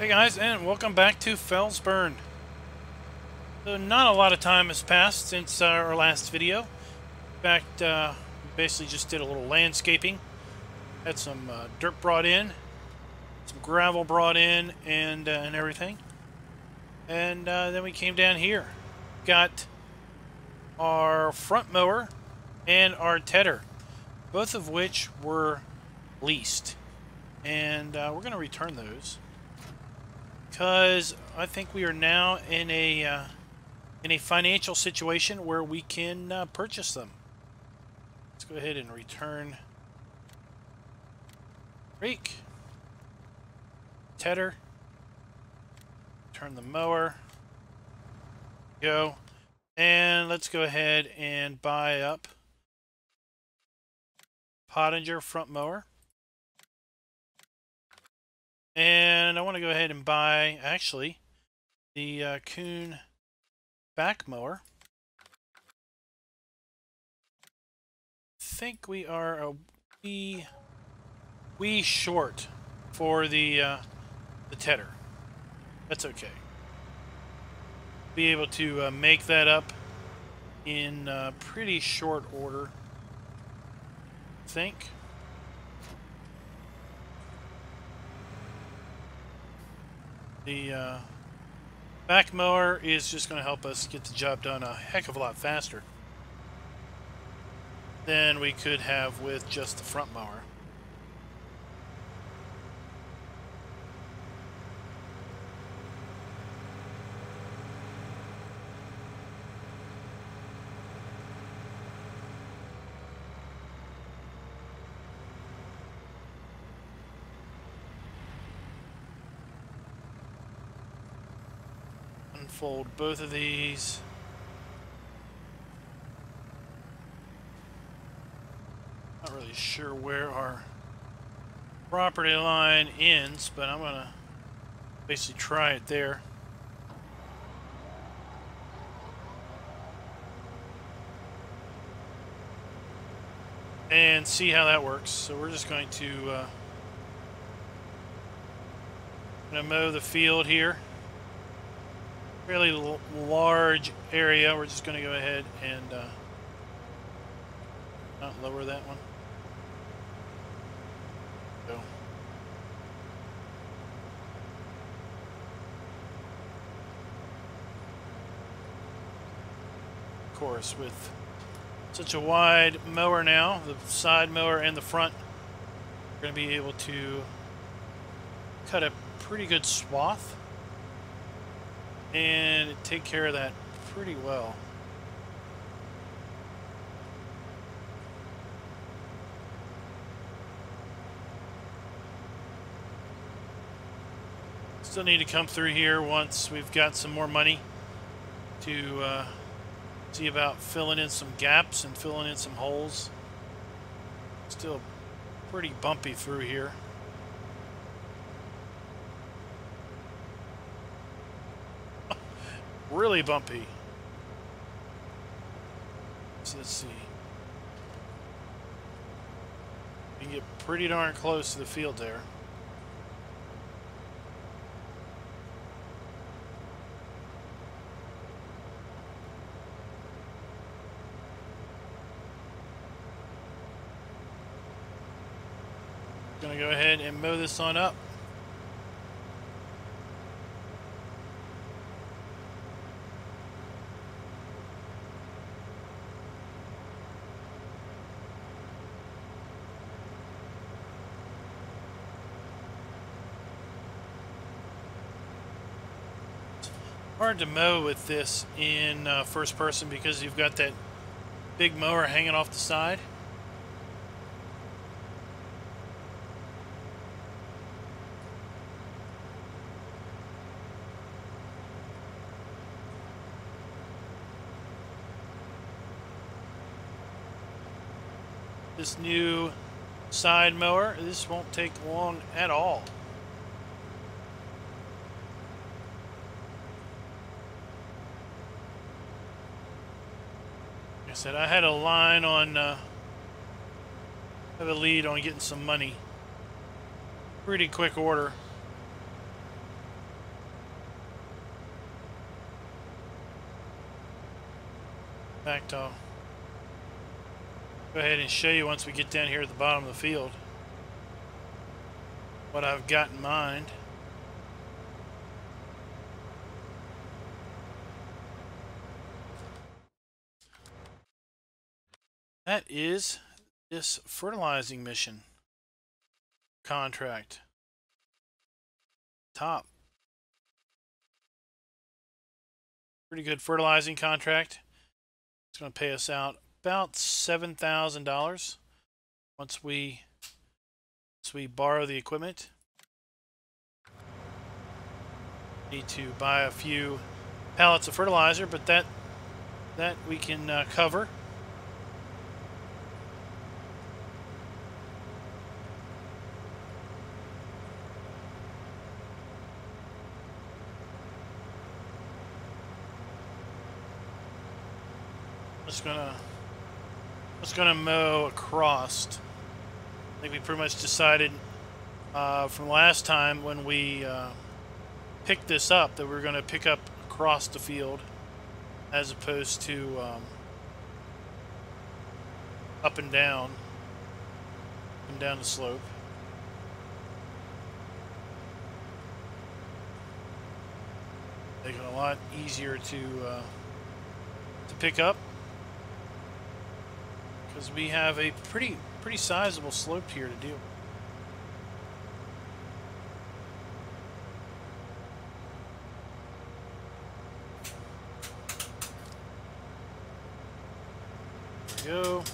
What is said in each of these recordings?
Hey guys, and welcome back to Felsbrunn. So not a lot of time has passed since our last video. In fact, we basically just did a little landscaping. Had some dirt brought in, some gravel brought in, and everything. And then we came down here. Got our front mower and our tedder, both of which were leased. And we're going to return those, because I think we are now in a financial situation where we can purchase them. Let's go ahead and return rake, tedder, turn the mower, go, and let's go ahead and buy up Pottinger front mower. And I want to go ahead and buy, actually, the Kuhn back mower. I think we are a wee short for the tedder. That's okay. Be able to make that up in pretty short order, I think. The back mower is just going to help us get the job done a heck of a lot faster than we could have with just the front mower. Unfold both of these. Not really sure where our property line ends, but I'm gonna basically try it there. And see how that works. So we're just going to mow the field here. Fairly large area. We're just going to go ahead and not lower that one. So. Of course, with such a wide mower now, the side mower and the front, we're going to be able to cut a pretty good swath and take care of that pretty well. Still need to come through here once we've got some more money to see about filling in some gaps and filling in some holes. Still pretty bumpy through here. Really bumpy. So let's see. You can get pretty darn close to the field there. Gonna go ahead and mow this on up. Hard to mow with this in first person because you've got that big mower hanging off the side. This new side mower, this won't take long at all. I said I had a line on, have a lead on getting some money. Pretty quick order. In fact, I'll go ahead and show you once we get down here at the bottom of the field what I've got in mind. That is this fertilizing mission contract. Top. Pretty good fertilizing contract. It's going to pay us out about $7,000 once we borrow the equipment. Need to buy a few pallets of fertilizer, but that we can cover. Just gonna mow across. I think we pretty much decided from last time when we picked this up that we're gonna pick up across the field as opposed to up and down the slope. Making it a lot easier to pick up, because we have a pretty sizable slope here to do. There we go.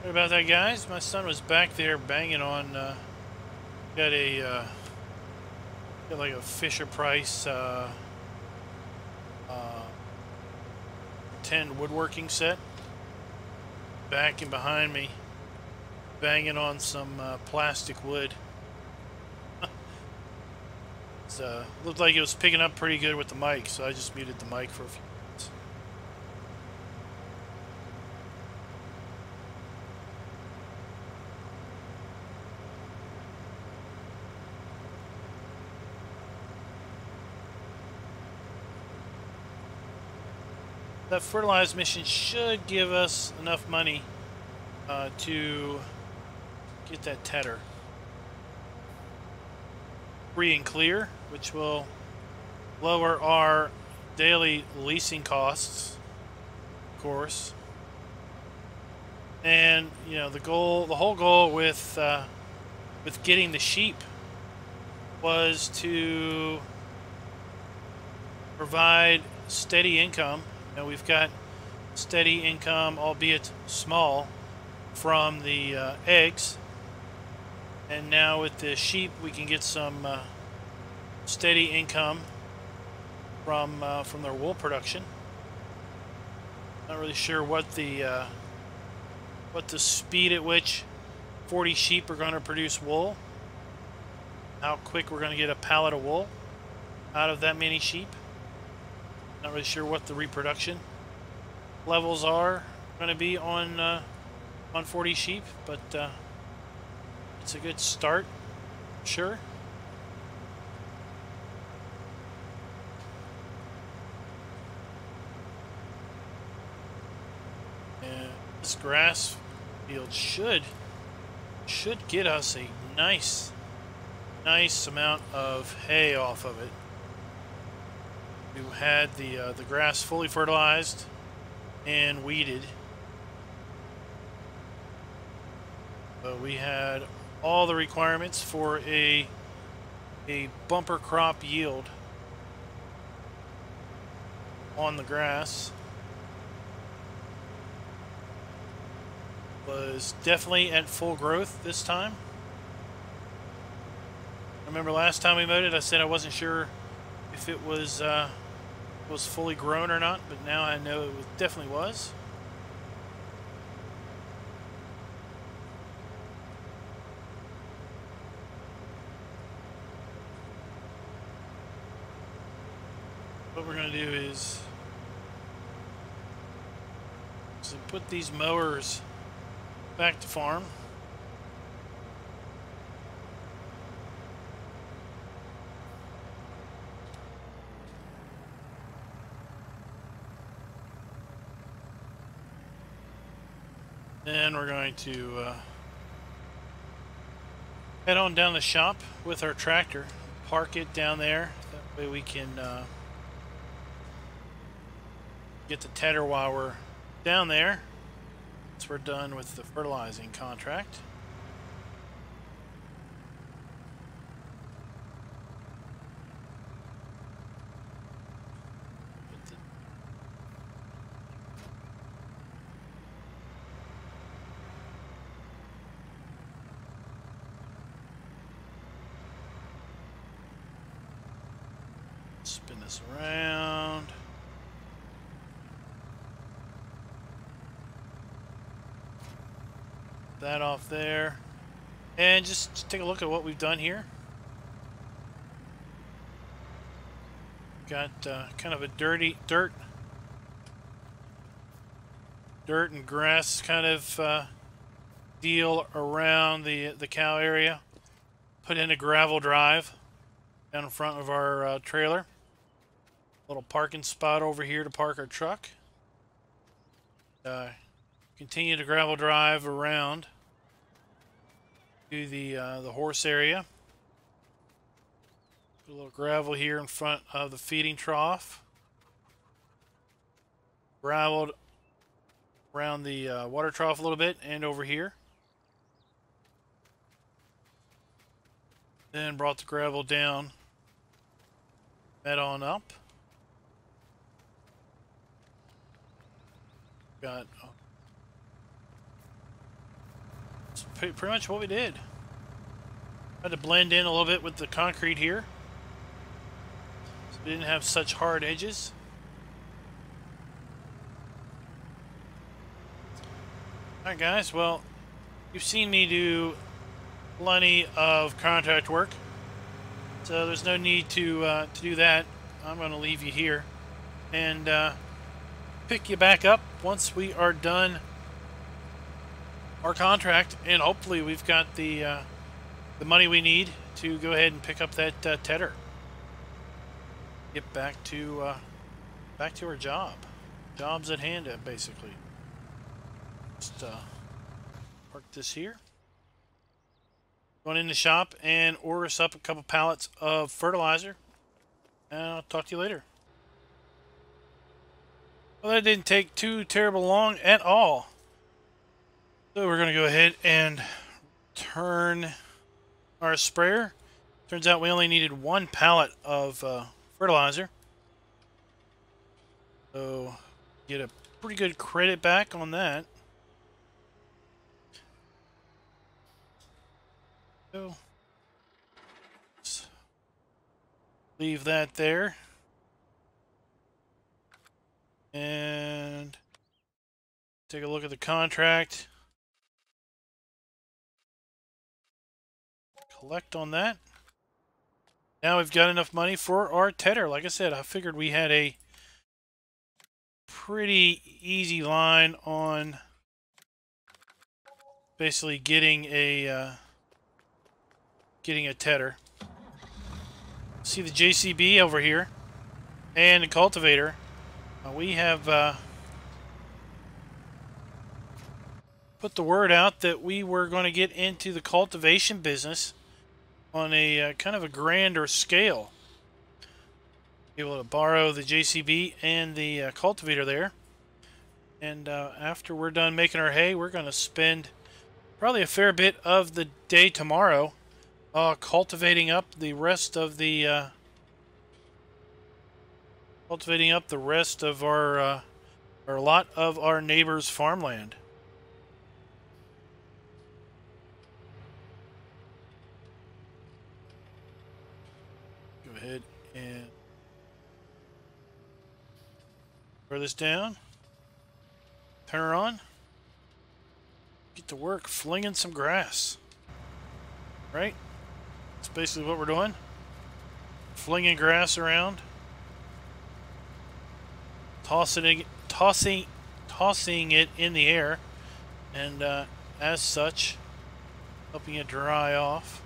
Sorry about that, guys. My son was back there banging on. Got like a Fisher Price 10 woodworking set. Back and behind me, banging on some plastic wood. Looked like it was picking up pretty good with the mic, so I just muted the mic for a few minutes. That fertilized mission should give us enough money to get that tedder free and clear, which will lower our daily leasing costs, of course. And you know, the whole goal with getting the sheep was to provide steady income. Now we've got steady income, albeit small, from the eggs, and now with the sheep we can get some steady income from their wool production. Not really sure what the speed at which 40 sheep are going to produce wool. How quick we're going to get a pallet of wool out of that many sheep. Not really sure what the reproduction levels are going to be on 40 sheep, but it's a good start, sure. And This grass field should get us a nice amount of hay off of it. We had the grass fully fertilized and weeded. So we had all the requirements for a bumper crop yield on the grass. Was definitely at full growth this time. I remember last time we mowed it, I said I wasn't sure if it was fully grown or not, but now I know it definitely was. What we're going to do is put these mowers back to farm. Then we're going to head on down the shop with our tractor, park it down there. That way we can get the tedder while we're down there. Once we're done with the fertilizing contract. Spin this around. That off there. And just take a look at what we've done here. Got kind of a dirty dirt and grass kind of deal around the cow area. Put in a gravel drive down in front of our trailer. Little parking spot over here to park our truck. Continue to gravel drive around to the horse area. Put a little gravel here in front of the feeding trough. Graveled around the water trough a little bit and over here. Then brought the gravel down, that on up. Got that's pretty much what we did. Had to blend in a little bit with the concrete here, so we didn't have such hard edges. Alright guys, well, you've seen me do plenty of contract work, so there's no need to do that. I'm going to leave you here and pick you back up once we are done our contract, and hopefully we've got the money we need to go ahead and pick up that tedder. Get back to our jobs at hand, basically. Just park this here. Going in the shop and order us up a couple pallets of fertilizer, and I'll talk to you later. Well, that didn't take too terrible long at all. So we're going to go ahead and turn our sprayer. Turns out we only needed 1 pallet of fertilizer. So get a pretty good credit back on that. So let's leave that there. And take a look at the contract. Collect on that. Now we've got enough money for our tedder. Like I said, I figured we had a pretty easy line on basically getting a tedder. See the JCB over here and the cultivator. We have put the word out that we were going to get into the cultivation business on a kind of a grander scale. Be able to borrow the JCB and the cultivator there. And after we're done making our hay, we're going to spend probably a fair bit of the day tomorrow cultivating up the rest of the our lot of our neighbor's farmland. Go ahead and throw this down. Turn her on. Get to work flinging some grass. Right? That's basically what we're doing. Flinging grass around. Tossing it in the air. And as such, helping it dry off.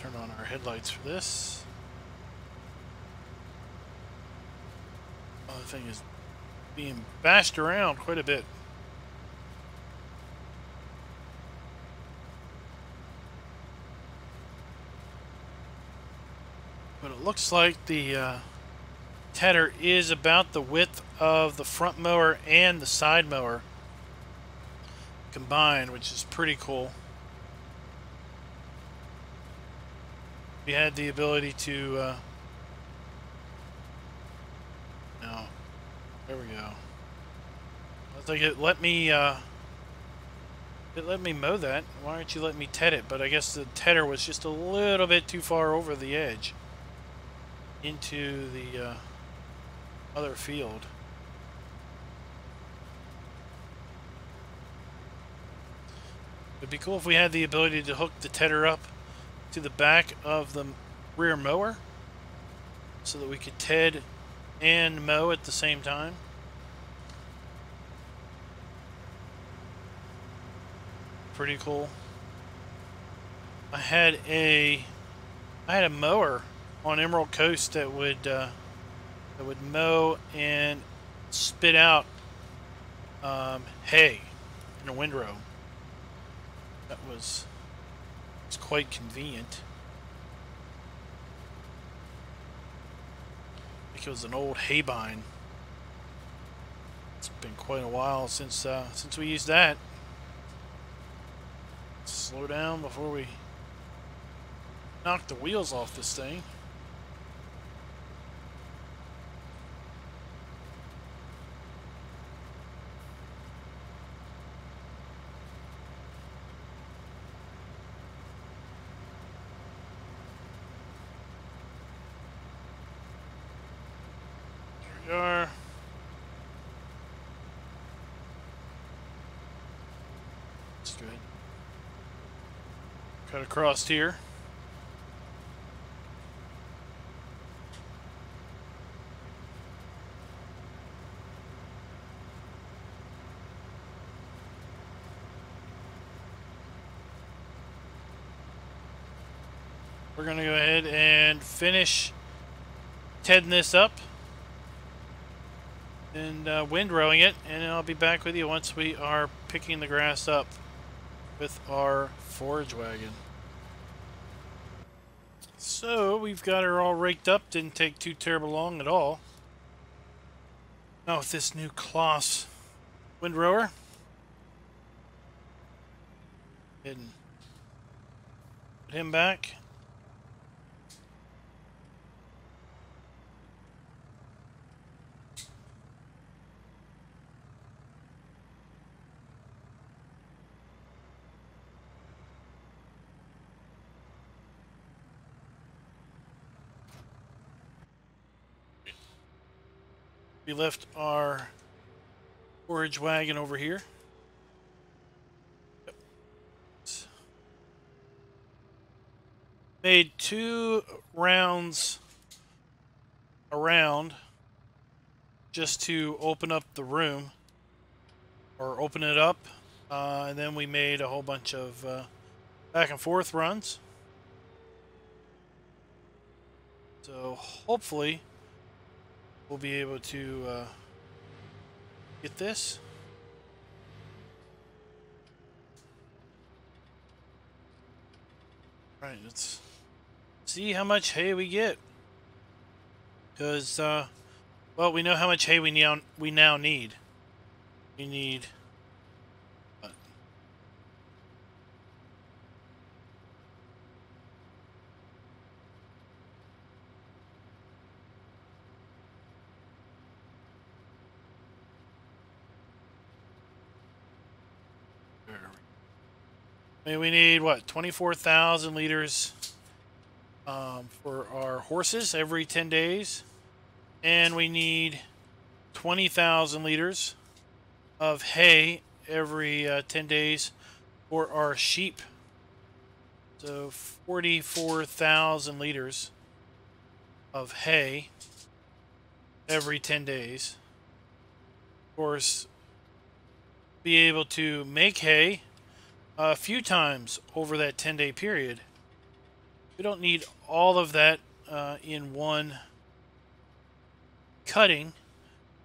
Turn on our headlights for this. Oh, the thing is being bashed around quite a bit. But it looks like the tedder is about the width of the front mower and the side mower combined, which is pretty cool. We had the ability to no, there we go. I was like, it let me mow that. Why aren't you letting me ted it? But I guess the tedder was just a little bit too far over the edge into the other field. It'd be cool if we had the ability to hook the tedder up to the back of the rear mower so that we could ted and mow at the same time. Pretty cool. I had a mower on Emerald Coast that would mow and spit out hay in a windrow. That was quite convenient. I think it was an old haybine. It's been quite a while since we used that. Slow down before we knock the wheels off this thing. Are. That's good. Cut across here. We're gonna go ahead and finish tedding this up and windrowing it, and I'll be back with you once we are picking the grass up with our forage wagon. So we've got her all raked up. Didn't take too terribly long at all. Now with this new Kloss windrower, put him back. We left our forage wagon over here. Yep. Made 2 rounds around just to open up the room, or open it up, and then we made a whole bunch of back and forth runs. So hopefully we'll be able to get this. All right, let's see how much hay we get. Because, well, we know how much hay we now need. We need... What? I mean, we need, what, 24,000 liters for our horses every 10 days. And we need 20,000 liters of hay every 10 days for our sheep. So 44,000 liters of hay every 10 days. Of course, be able to make hay a few times over that 10-day period. We don't need all of that in one cutting,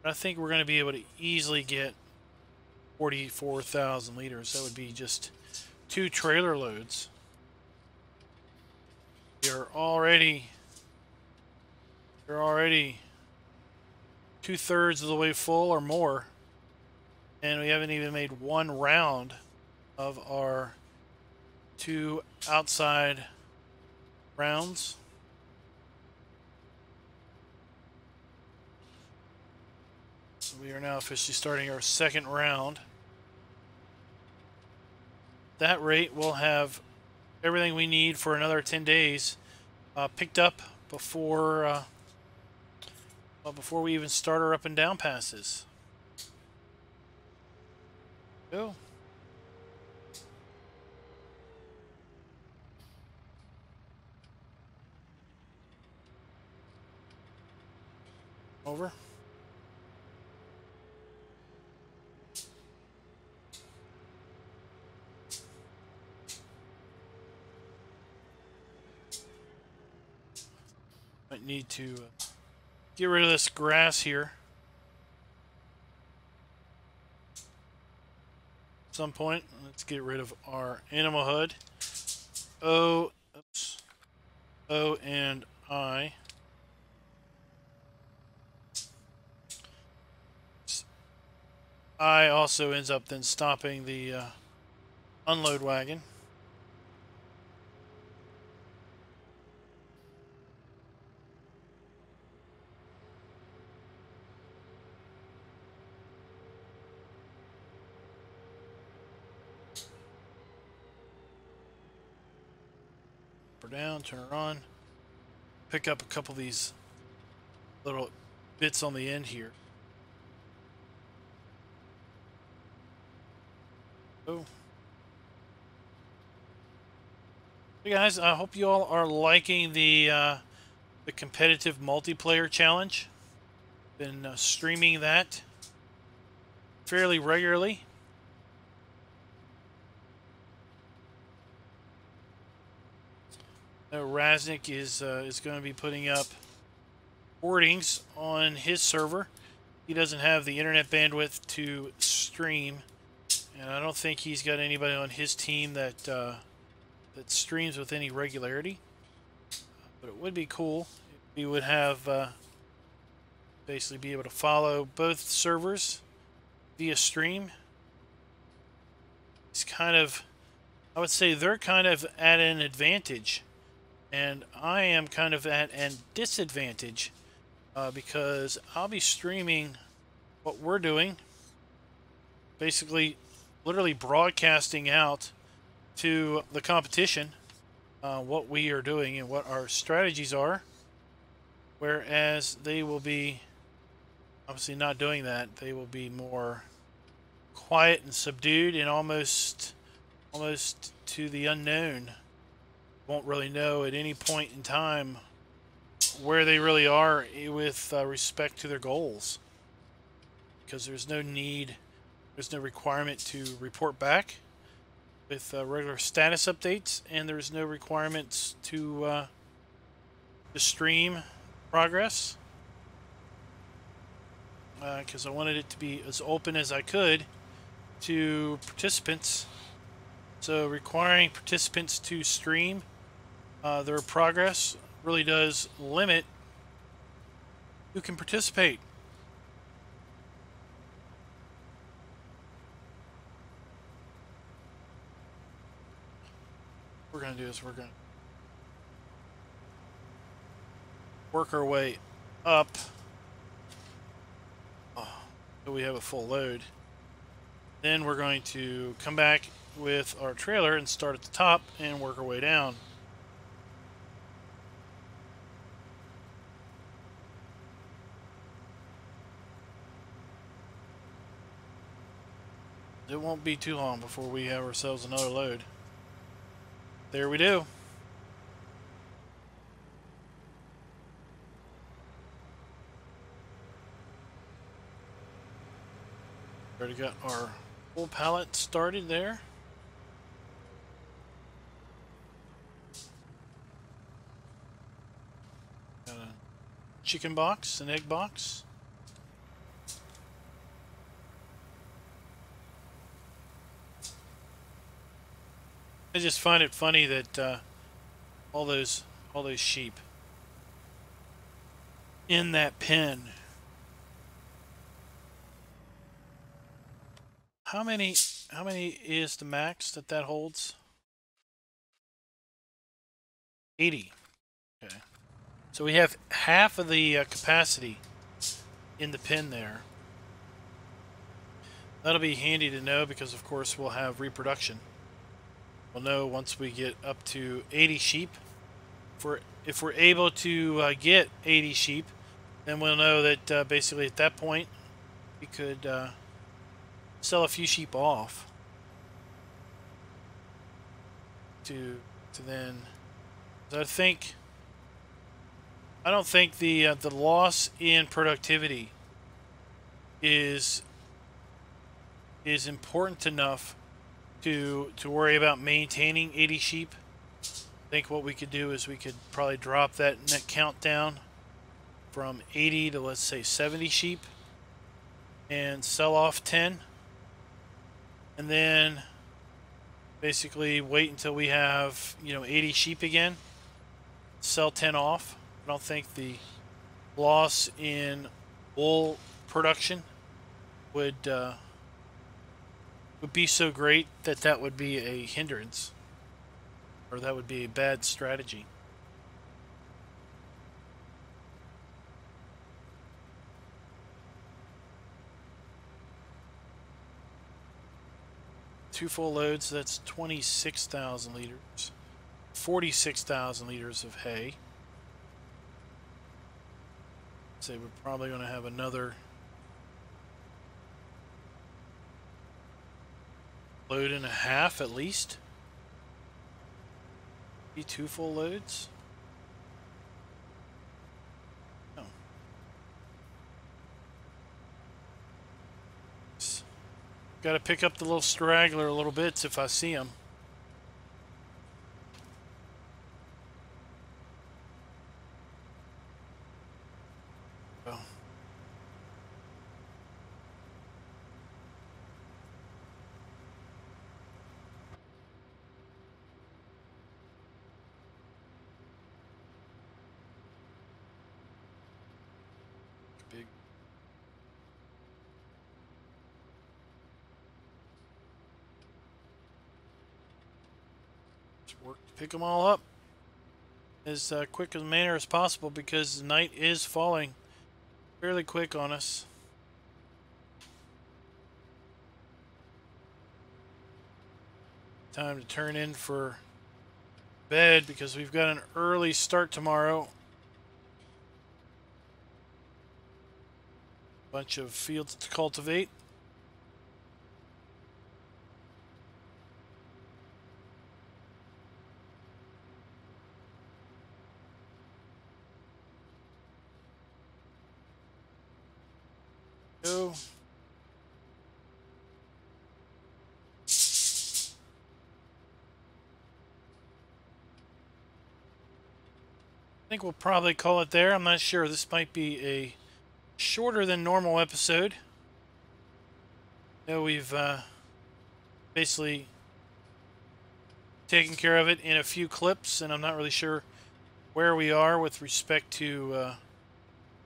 but I think we're going to be able to easily get 44,000 liters. That would be just 2 trailer loads. We're already 2/3 of the way full or more, and we haven't even made one round of our 2 outside rounds. So we are now officially starting our second round. At that rate, we'll have everything we need for another 10 days picked up before we even start our up and down passes. Go. Over. Might need to get rid of this grass here at some point. Let's get rid of our animal hood. O and I. I also ends up then stopping the unload wagon. Her down, turn her on. Pick up a couple of these little bits on the end here. Oh. Hey guys, I hope you all are liking the competitive multiplayer challenge. Been streaming that fairly regularly. Raznik is going to be putting up boardings on his server. He doesn't have the internet bandwidth to stream, and I don't think he's got anybody on his team that that streams with any regularity. But it would be cool if we would have basically be able to follow both servers via stream. It's kind of, I would say they're kind of at an advantage, and I am kind of at a disadvantage because I'll be streaming what we're doing, basically literally broadcasting out to the competition what we are doing and what our strategies are, whereas they will be obviously not doing that. They will be more quiet and subdued and almost to the unknown. Won't really know at any point in time where they really are with respect to their goals, because there's no need, there's no requirement to report back with regular status updates, and there's no requirements to to stream progress because I wanted it to be as open as I could to participants. So requiring participants to stream their progress really does limit who can participate. What we're going to do is we're going to work our way up so we have a full load. Then we're going to come back with our trailer and start at the top and work our way down. It won't be too long before we have ourselves another load. There we do. Already got our full pallet started there. Got a chicken box, an egg box. I just find it funny that all those sheep in that pen. How many is the max that holds? 80. Okay. So we have half of the capacity in the pen there. That'll be handy to know because of course we'll have reproduction. We'll know once we get up to 80 sheep. If we're able to get 80 sheep, then we'll know that basically at that point we could sell a few sheep off to then. I don't think the loss in productivity is important enough to worry about maintaining 80 sheep. I think what we could do is we could probably drop that net count down from 80 to let's say 70 sheep and sell off 10, and then basically wait until we have 80 sheep again, sell 10 off. I don't think the loss in wool production would be so great that would be a hindrance, or that would be a bad strategy. Two full loads, that's 26,000 liters. 46,000 liters of hay. Say we're probably going to have another load and a half at least. Be two full loads. No. Got to pick up the little straggler little bits if I see them. Oh. Big. Just work to pick them all up as quick a manner as possible because the night is falling fairly quick on us. Time to turn in for bed because we've got an early start tomorrow. Bunch of fields to cultivate. Go. think we'll probably call it there. I'm not sure. This might be a shorter than normal episode. We've basically taken care of it in a few clips, and I'm not really sure where we are with respect to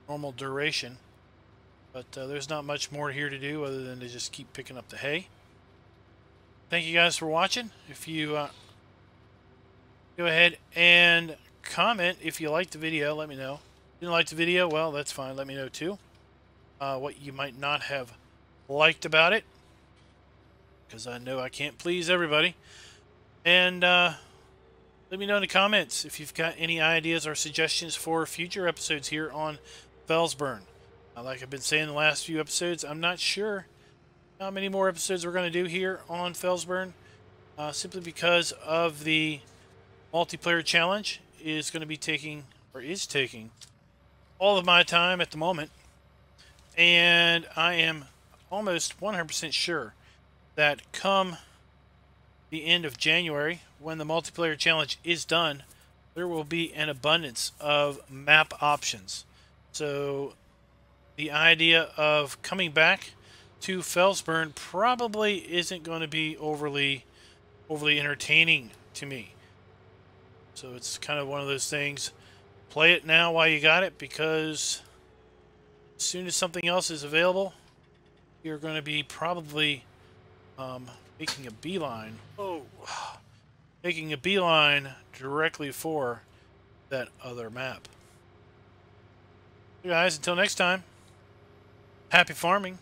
normal duration. But there's not much more here to do other than to just keep picking up the hay. Thank you guys for watching. If you go ahead and comment if you liked the video, let me know. If you didn't like the video, well, that's fine. Let me know too. What you might not have liked about it, because I know I can't please everybody. And let me know in the comments if you've got any ideas or suggestions for future episodes here on Felsbrunn. Like I've been saying in the last few episodes, I'm not sure how many more episodes we're going to do here on Felsbrunn, simply because of the multiplayer challenge is going to be taking all of my time at the moment. And I am almost 100% sure that come the end of January, when the multiplayer challenge is done, there will be an abundance of map options. So the idea of coming back to Felsbrunn probably isn't going to be overly entertaining to me. So it's kind of one of those things. Play it now while you got it, because as soon as something else is available, you're going to be probably making a beeline. Oh, making a beeline directly for that other map. So guys, until next time, happy farming.